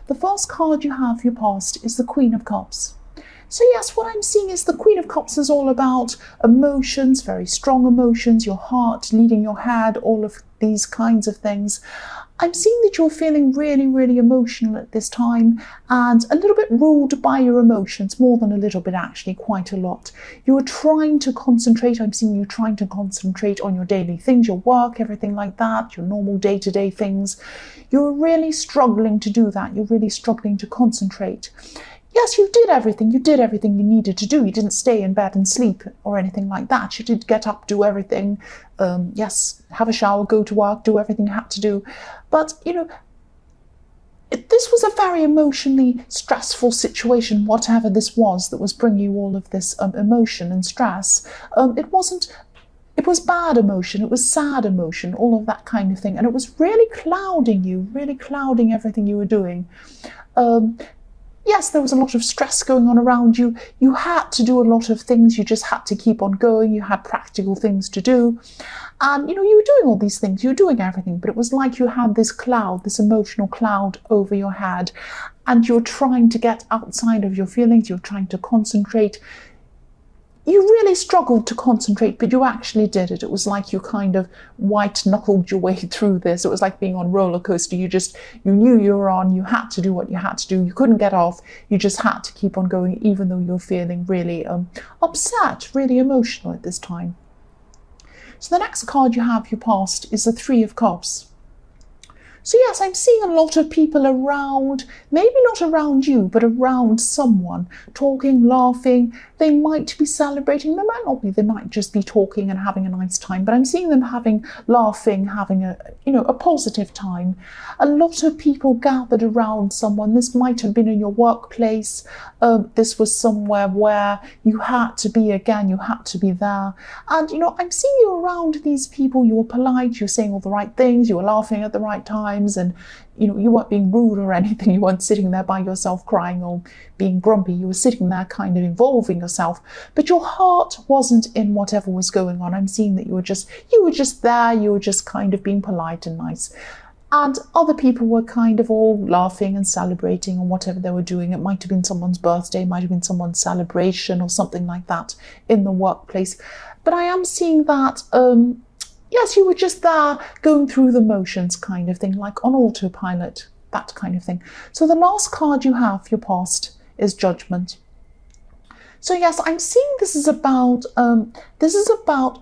The first card you have for your past is the Queen of Cups. So yes, what I'm seeing is the Queen of Cups is all about emotions, very strong emotions, your heart leading your head, all of these kinds of things. I'm seeing that you're feeling really, really emotional at this time and a little bit ruled by your emotions, more than a little bit, actually, quite a lot. You are trying to concentrate. I'm seeing you trying to concentrate on your daily things, your work, everything like that, your normal day-to-day things. You're really struggling to do that. You're really struggling to concentrate. Yes, you did everything. You did everything you needed to do. You didn't stay in bed and sleep or anything like that. You did get up, do everything. Yes, have a shower, go to work, do everything you had to do. But, you know, this was a very emotionally stressful situation, whatever this was that was bringing you all of this emotion and stress. It was bad emotion, it was sad emotion, all of that kind of thing. And it was really clouding you, really clouding everything you were doing. Yes, there was a lot of stress going on around you. You had to do a lot of things. You just had to keep on going. You had practical things to do. And, you know, you were doing all these things. You were doing everything. But it was like you had this cloud, this emotional cloud over your head. And you're trying to get outside of your feelings. You're trying to concentrate. You really struggled to concentrate, but you actually did it. It was like you kind of white-knuckled your way through this. It was like being on a roller coaster. You knew you were on, you had to do what you had to do. You couldn't get off. You just had to keep on going, even though you're feeling really upset, really emotional at this time. So the next card you have, your past, is the Three of Cups. So yes, I'm seeing a lot of people around, maybe not around you, but around someone, talking, laughing. They might be celebrating, they might not be, they might just be talking and having a nice time, but I'm seeing them laughing, having a positive time. A lot of people gathered around someone. This might have been in your workplace. This was somewhere where you had to be again, you had to be there. And, you know, I'm seeing you around these people. You were polite, you were saying all the right things, you were laughing at the right times, and, you know, you weren't being rude or anything. You weren't sitting there by yourself crying or being grumpy. You were sitting there kind of involving yourself, but your heart wasn't in whatever was going on. I'm seeing that you were just there. You were just kind of being polite and nice. And other people were kind of all laughing and celebrating on whatever they were doing. It might have been someone's birthday, might have been someone's celebration or something like that in the workplace. But I am seeing that, yes, you were just there going through the motions kind of thing, like on autopilot, that kind of thing. So the last card you have for your past is Judgment. So yes, I'm seeing this is about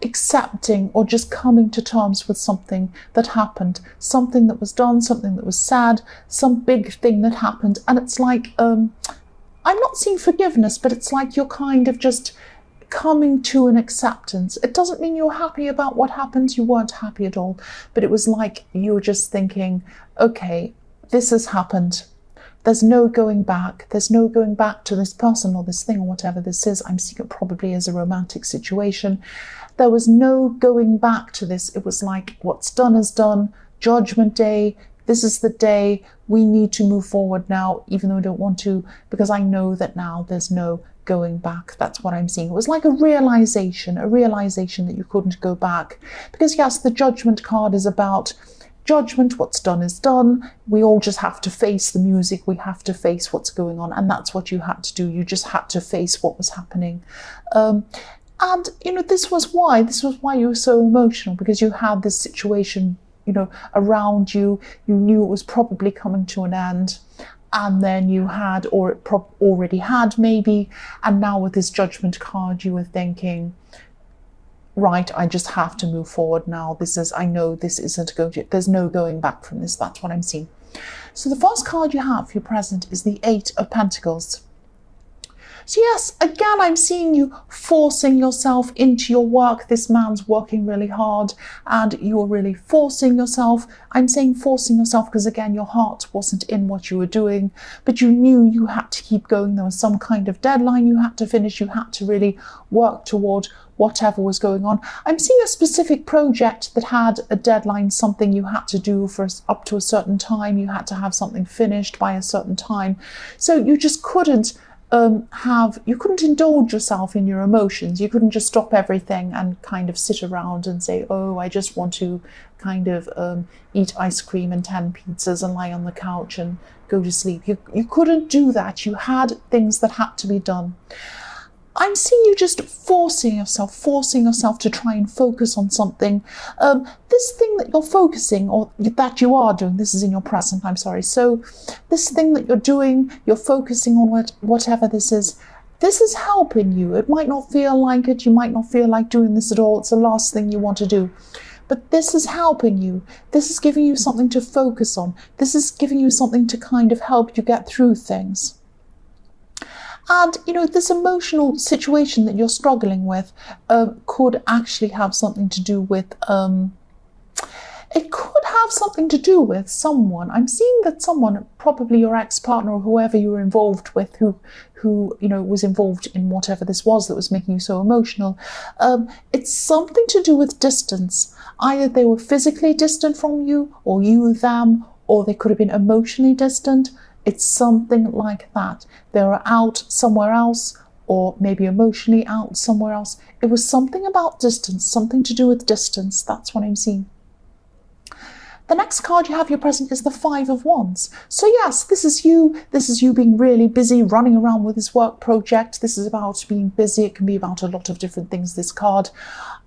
accepting or just coming to terms with something that happened, something that was done, something that was sad, some big thing that happened. And it's like, I'm not seeing forgiveness, but it's like you're kind of just coming to an acceptance. It doesn't mean you're happy about what happened. You weren't happy at all, but it was like you were just thinking, okay, this has happened. There's no going back. There's no going back to this person or this thing or whatever this is. I'm seeing it probably as a romantic situation. There was no going back to this. It was like, what's done is done. Judgment Day. This is the day. We need to move forward now, even though I don't want to, because I know that now there's no going back. That's what I'm seeing. It was like a realization that you couldn't go back. Because yes, the Judgment card is about judgment. What's done is done. We all just have to face the music. We have to face what's going on. And that's what you had to do. You just had to face what was happening. And, you know, this was why you were so emotional, because you had this situation, you know, around you. You knew it was probably coming to an end. And then you had, or it already had maybe. And now with this Judgment card, you were thinking, right, I just have to move forward now. I know this isn't going to, there's no going back from this. That's what I'm seeing. So the first card you have for your present is the Eight of Pentacles. So yes, again, I'm seeing you forcing yourself into your work. This man's working really hard and you're really forcing yourself. I'm saying forcing yourself because, again, your heart wasn't in what you were doing, but you knew you had to keep going. There was some kind of deadline you had to finish. You had to really work toward whatever was going on. I'm seeing a specific project that had a deadline, something you had to do for up to a certain time. You had to have something finished by a certain time. So you just couldn't you couldn't indulge yourself in your emotions. You couldn't just stop everything and kind of sit around and say, oh, I just want to kind of eat ice cream and 10 pizzas and lie on the couch and go to sleep. You couldn't do that. You had things that had to be done. I'm seeing you just forcing yourself to try and focus on something. This thing that you're focusing, or that you are doing, this is in your present, I'm sorry. So this thing that you're doing, you're focusing on whatever this is helping you. It might not feel like it. You might not feel like doing this at all. It's the last thing you want to do. But this is helping you. This is giving you something to focus on. This is giving you something to kind of help you get through things. And, you know, this emotional situation that you're struggling with could actually have something to do with, it could have something to do with someone. I'm seeing that someone, probably your ex-partner or whoever you were involved with, who you know, was involved in whatever this was that was making you so emotional. It's something to do with distance. Either they were physically distant from you, or you them, or they could have been emotionally distant. It's something like that. They were out somewhere else, or maybe emotionally out somewhere else. It was something about distance, something to do with distance. That's what I'm seeing. The next card you have your present is the Five of Wands. So yes, this is you being really busy, running around with this work project. This is about being busy. It can be about a lot of different things, this card.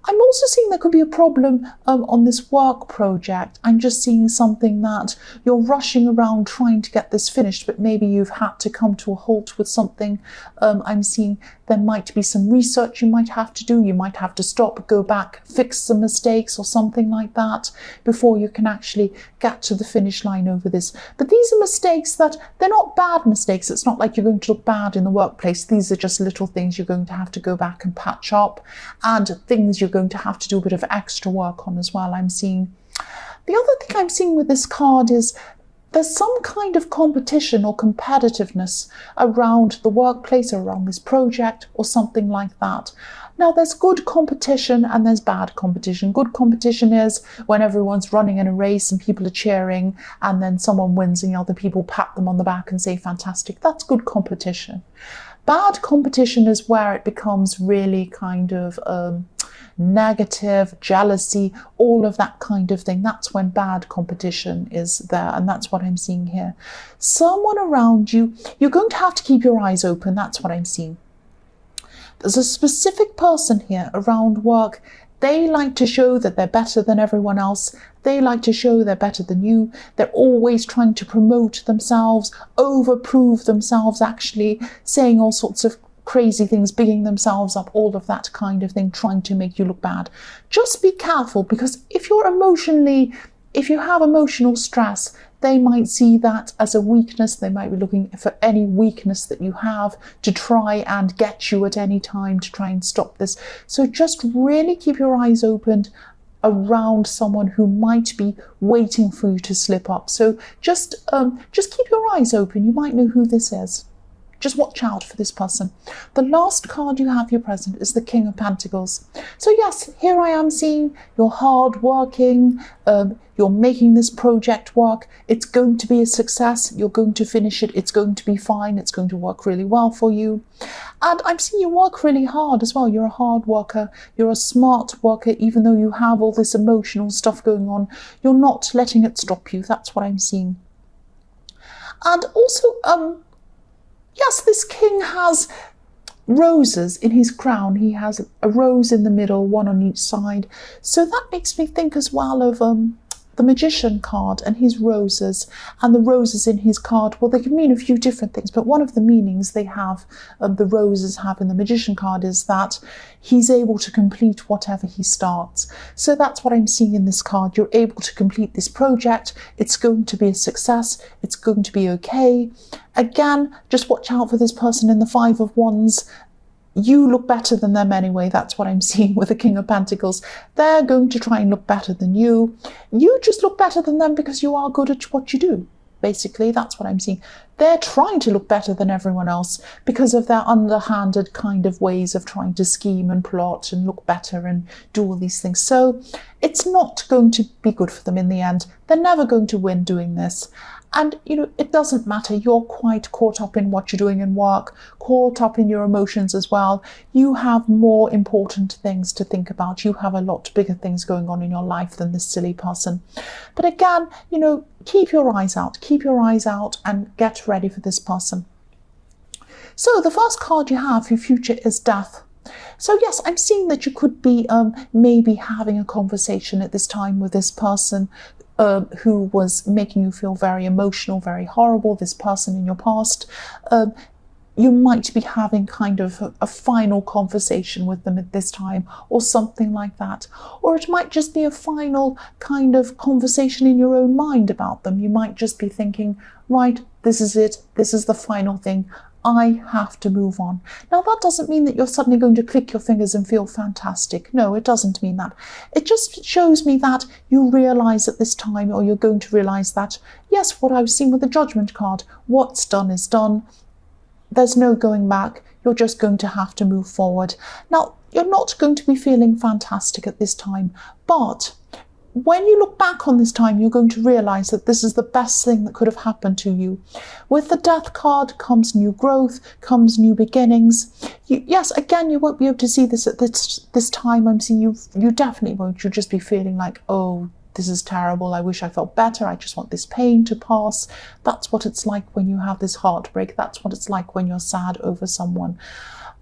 I'm also seeing there could be a problem on this work project. I'm just seeing something that you're rushing around trying to get this finished, but maybe you've had to come to a halt with something. I'm seeing there might be some research you might have to do. You might have to stop, go back, fix some mistakes or something like that before you can actually get to the finish line over this. But these are mistakes that they're not bad mistakes. It's not like you're going to look bad in the workplace. These are just little things you're going to have to go back and patch up, and things you're going to have to do a bit of extra work on as well. I'm seeing. The other thing I'm seeing with this card is there's some kind of competition or competitiveness around the workplace or around this project or something like that. Now, there's good competition and there's bad competition. Good competition is when everyone's running in a race and people are cheering, and then someone wins and the other people pat them on the back and say, fantastic. That's good competition. Bad competition is where it becomes really kind of negative, jealousy, all of that kind of thing. That's when bad competition is there, and that's what I'm seeing here. Someone around you, you're going to have to keep your eyes open. That's what I'm seeing. There's a specific person here around work. They like to show that they're better than everyone else. They like to show they're better than you. They're always trying to promote themselves, overprove themselves, actually saying all sorts of crazy things, bigging themselves up, all of that kind of thing, trying to make you look bad. Just be careful, because if you have emotional stress, they might see that as a weakness. They might be looking for any weakness that you have to try and get you at any time to try and stop this. So just really keep your eyes open around someone who might be waiting for you to slip up. So just keep your eyes open. You might know who this is. Just watch out for this person. The last card you have your present is the King of Pentacles. So yes, here I am seeing you're hard working, you're making this project work. It's going to be a success. You're going to finish it. It's going to be fine. It's going to work really well for you. And I'm seeing you work really hard as well. You're a hard worker. You're a smart worker. Even though you have all this emotional stuff going on, you're not letting it stop you. That's what I'm seeing. And also, yes, this king has roses in his crown. He has a rose in the middle, one on each side. So that makes me think as well of the Magician card and his roses, and the roses in his card. Well, they can mean a few different things, but one of the meanings they have, the roses have in the Magician card, is that he's able to complete whatever he starts. So that's what I'm seeing in this card. You're able to complete this project. It's going to be a success. It's going to be okay. Again, just watch out for this person in the Five of Wands. You look better than them anyway. That's what I'm seeing with the King of Pentacles. They're going to try and look better than you. You just look better than them because you are good at what you do. Basically, that's what I'm seeing. they're trying to look better than everyone else because of their underhanded kind of ways of trying to scheme and plot and look better and do all these things. So it's not going to be good for them in the end. They're never going to win doing this. And, you know, it doesn't matter. You're quite caught up in what you're doing in work, caught up in your emotions as well. You have more important things to think about. You have a lot bigger things going on in your life than this silly person. But again, you know, keep your eyes out and get ready for this person. So the first card you have for your future is Death. So yes, I'm seeing that you could be maybe having a conversation at this time with this person who was making you feel very emotional, very horrible, this person in your past. You might be having kind of a final conversation with them at this time or something like that. Or it might just be a final kind of conversation in your own mind about them. You might just be thinking, right, this is it. This is the final thing. I have to move on. Now, that doesn't mean that you're suddenly going to click your fingers and feel fantastic. No, it doesn't mean that. It just shows me that you realize at this time, or you're going to realize that, yes, what I've seen with the Judgment card, what's done is done. There's no going back. You're just going to have to move forward. Now, you're not going to be feeling fantastic at this time, but when you look back on this time, you're going to realize that this is the best thing that could have happened to you. With the Death card comes new growth, comes new beginnings. Yes, again, you won't be able to see this at this time. I'm seeing you definitely won't. You'll just be feeling like, oh, this is terrible. I wish I felt better. I just want this pain to pass. That's what it's like when you have this heartbreak. That's what it's like when you're sad over someone.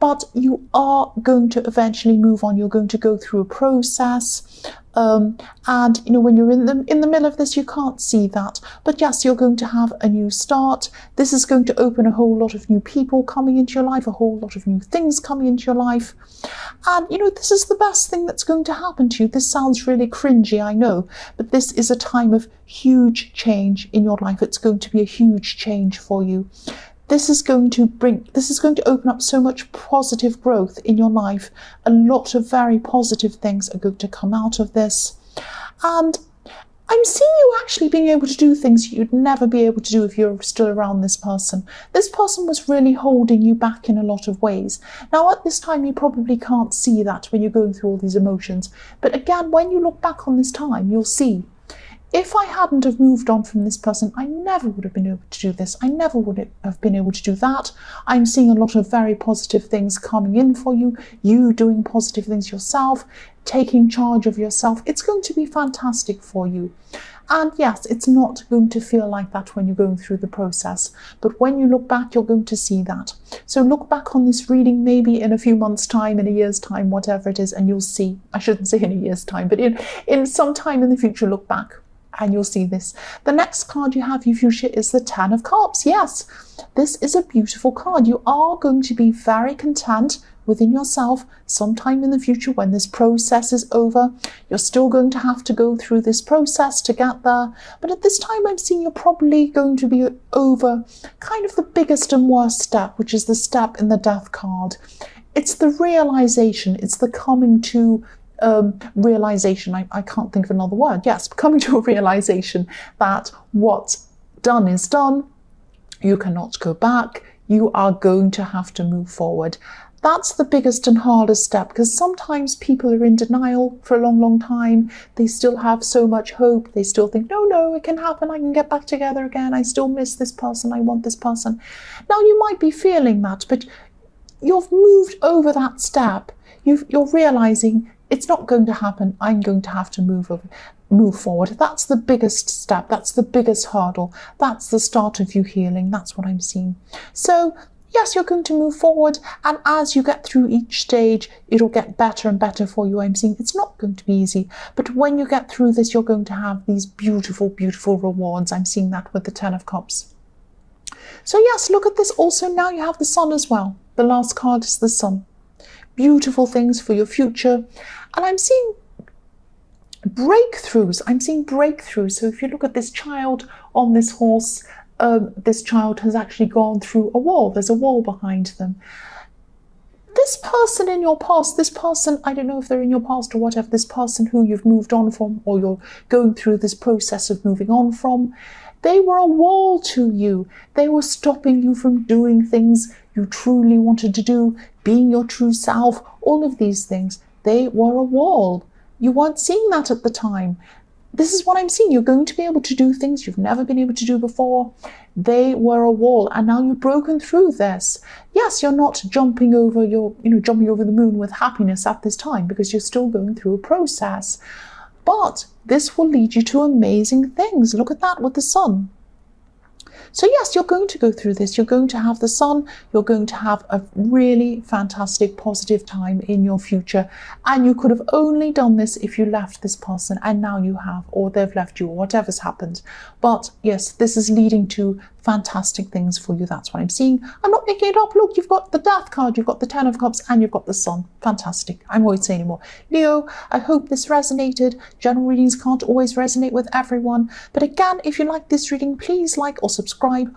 But you are going to eventually move on. You're going to go through a process. And, you know, when you're in the middle of this, you can't see that. But yes, you're going to have a new start. This is going to open a whole lot of new people coming into your life, a whole lot of new things coming into your life. And, you know, this is the best thing that's going to happen to you. This sounds really cringy, I know, but this is a time of huge change in your life. It's going to be a huge change for you. This is going to open up so much positive growth in your life. A lot of very positive things are going to come out of this. And I'm seeing you actually being able to do things you'd never be able to do if you're still around this person. This person was really holding you back in a lot of ways. Now, at this time, you probably can't see that when you're going through all these emotions. But again, when you look back on this time, you'll see, if I hadn't have moved on from this person, I never would have been able to do this. I never would have been able to do that. I'm seeing a lot of very positive things coming in for you. You doing positive things yourself, taking charge of yourself. It's going to be fantastic for you. And yes, it's not going to feel like that when you're going through the process. But when you look back, you're going to see that. So look back on this reading maybe in a few months' time, in a year's time, whatever it is, and you'll see. I shouldn't say in a year's time, but in some time in the future, look back. And you'll see this. The next card you have for your future is the Ten of Cups. Yes, this is a beautiful card. You are going to be very content within yourself sometime in the future when this process is over. You're still going to have to go through this process to get there. But at this time, I'm seeing you're probably going to be over kind of the biggest and worst step, which is the step in the Death card. It's the realization. It's the coming to realization. I can't think of another word. Yes, coming to a realization that what's done is done. You cannot go back. You are going to have to move forward. That's the biggest and hardest step, because sometimes people are in denial for a long, long time. They still have so much hope. They still think, no, it can happen. I can get back together again. I still miss this person. I want this person. Now, you might be feeling that, but you've moved over that step. You're realizing it's not going to happen. I'm going to have to move forward. That's the biggest step. That's the biggest hurdle. That's the start of you healing. That's what I'm seeing. So yes, you're going to move forward. And as you get through each stage, it'll get better and better for you. I'm seeing it's not going to be easy. But when you get through this, you're going to have these beautiful, beautiful rewards. I'm seeing that with the Ten of Cups. So yes, look at this. Also, now you have the Sun as well. The last card is the Sun. Beautiful things for your future. And I'm seeing breakthroughs. So if you look at this child on this horse, this child has actually gone through a wall. There's a wall behind them. This person in your past, this person, I don't know if they're in your past or whatever, this person who you've moved on from or you're going through this process of moving on from, They were a wall to you. They were stopping you from doing things you truly wanted to do, being your true self, all of these things. They were a wall. You weren't seeing that at the time. This is what I'm seeing. You're going to be able to do things you've never been able to do before. They were a wall, and now you've broken through this. Yes, you're not jumping over the moon with happiness at this time, because you're still going through a process. But this will lead you to amazing things. Look at that with the sun. So yes, you're going to go through this. You're going to have the sun. You're going to have a really fantastic, positive time in your future. And you could have only done this if you left this person, and now you have, or they've left you, or whatever's happened. But yes, this is leading to fantastic things for you. That's what I'm seeing. I'm not making it up. Look, you've got the Death card, you've got the Ten of Cups, and you've got the Sun. Fantastic. I won't say anymore. Leo, I hope this resonated. General readings can't always resonate with everyone. But again, if you like this reading, please like or subscribe,